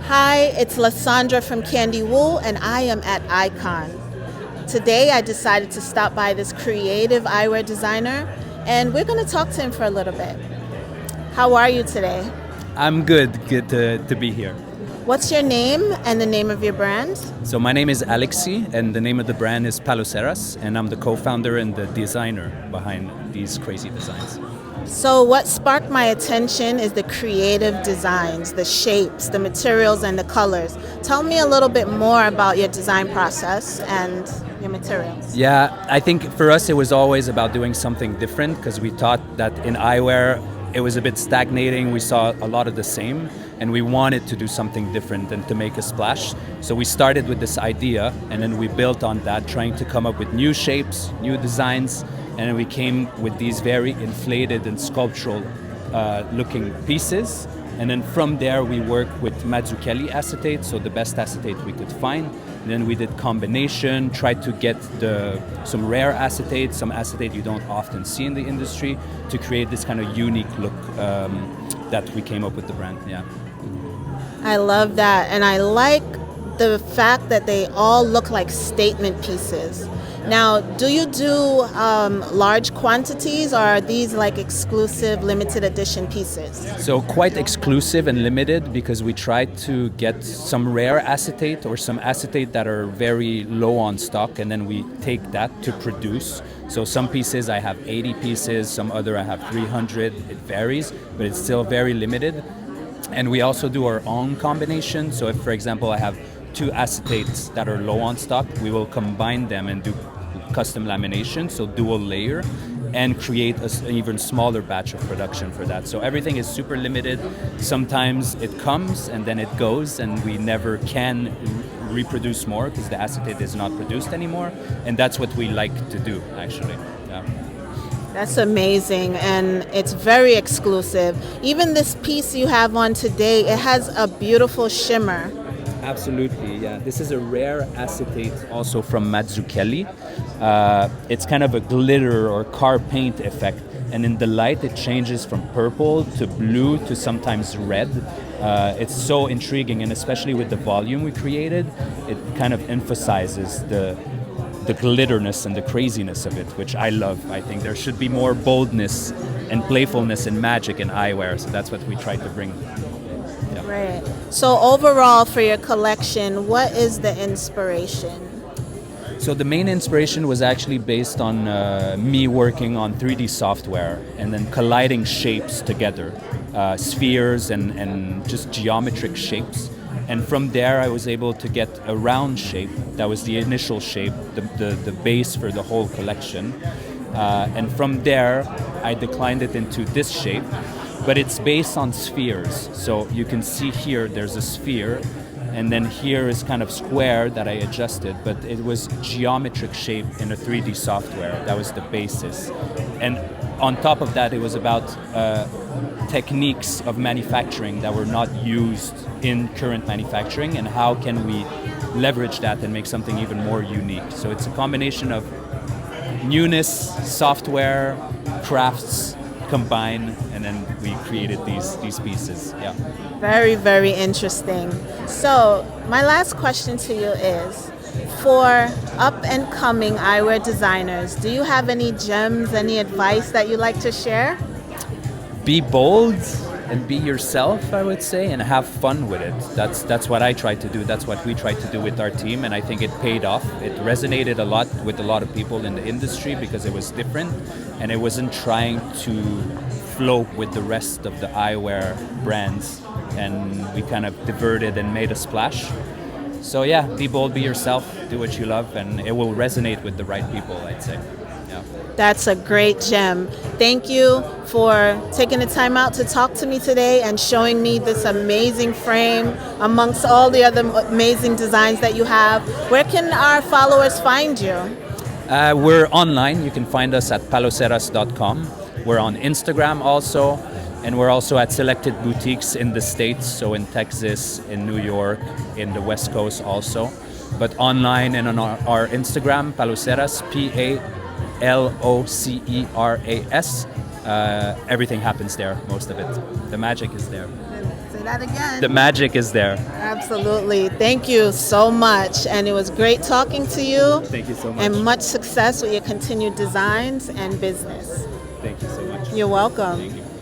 Hi, it's Lysandra from Khandie Woo, and I am at EyeCon. Today I decided to stop by this creative eyewear designer, and we're going to talk to him for a little bit. How are you today? I'm good to be here. What's your name and the name of your brand? So my name is Alexis, and the name of the brand is Paloceras, and I'm the co-founder and the designer behind these crazy designs. So what sparked my attention is the creative designs, the shapes, the materials, and the colors. Tell me a little bit more about your design process and your materials. Yeah, I think for us it was always about doing something different because we thought that in eyewear it was a bit stagnating. We saw a lot of the same, and we wanted to do something different and to make a splash. So we started with this idea, and then we built on that, trying to come up with new shapes, new designs, and then we came with these very inflated and sculptural looking pieces. And then from there we worked with Mazzucchelli acetate, so the best acetate we could find. And then we did combination, tried to get some rare acetate, some acetate you don't often see in the industry, to create this kind of unique look that we came up with the brand. Yeah. I love that, and I like the fact that they all look like statement pieces. Now, do you do large quantities, or are these like exclusive limited edition pieces? So quite exclusive and limited, because we tried to get some rare acetate or some acetate that are very low on stock, and then we take that to produce. So some pieces I have 80 pieces, some other I have 300, it varies, but it's still very limited. And we also do our own combination. So if, for example, I have two acetates that are low on stock, we will combine them and do custom lamination, so dual layer, and create an even smaller batch of production for that. So everything is super limited. Sometimes it comes and then it goes, and we never can reproduce more because the acetate is not produced anymore. And that's what we like to do, actually. Yeah. That's amazing, and it's very exclusive. Even this piece you have on today, it has a beautiful shimmer. Absolutely, yeah. This is a rare acetate also from Mazzucchelli. It's kind of a glitter or car paint effect, and in the light it changes from purple to blue to sometimes red. It's so intriguing, and especially with the volume we created, it kind of emphasizes the glitterness and the craziness of it, which I love. I think there should be more boldness and playfulness and magic in eyewear, so that's what we try to bring. Yeah. Right. So overall for your collection, what is the inspiration? So the main inspiration was actually based on me working on 3D software and then colliding shapes together, spheres and just geometric shapes. And from there I was able to get a round shape. That was the initial shape, the base for the whole collection. And from there I declined it into this shape, but it's based on spheres. So you can see here there's a sphere, and then here is kind of square that I adjusted, but it was geometric shape in a 3D software. That was the basis. And on top of that, it was about techniques of manufacturing that were not used in current manufacturing, and how can we leverage that and make something even more unique. So it's a combination of newness, software, crafts combined, and then we created these pieces. Yeah. Very, very interesting. So my last question to you is, for up and coming eyewear designers, do you have any gems, any advice that you'd like to share? Be bold and be yourself, I would say, and have fun with it. That's what I tried to do. That's what we tried to do with our team, and I think it paid off. It resonated a lot with a lot of people in the industry because it was different, and it wasn't trying to float with the rest of the eyewear brands, and we kind of diverted and made a splash. So yeah, be bold, be yourself, do what you love, and it will resonate with the right people, I'd say. Yeah. That's a great gem. Thank you for taking the time out to talk to me today and showing me this amazing frame amongst all the other amazing designs that you have. Where can our followers find you? We're online. You can find us at paloceras.com. We're on Instagram also, and we're also at selected boutiques in the States, so in Texas, in New York, in the West Coast also. But online and on our Instagram, Paloceras, Paloceras. Everything happens there, most of it. The magic is there. Say that again. The magic is there. Absolutely. Thank you so much. And it was great talking to you. Thank you so much. And much success with your continued designs and business. Thank you so much. You're welcome. Thank you.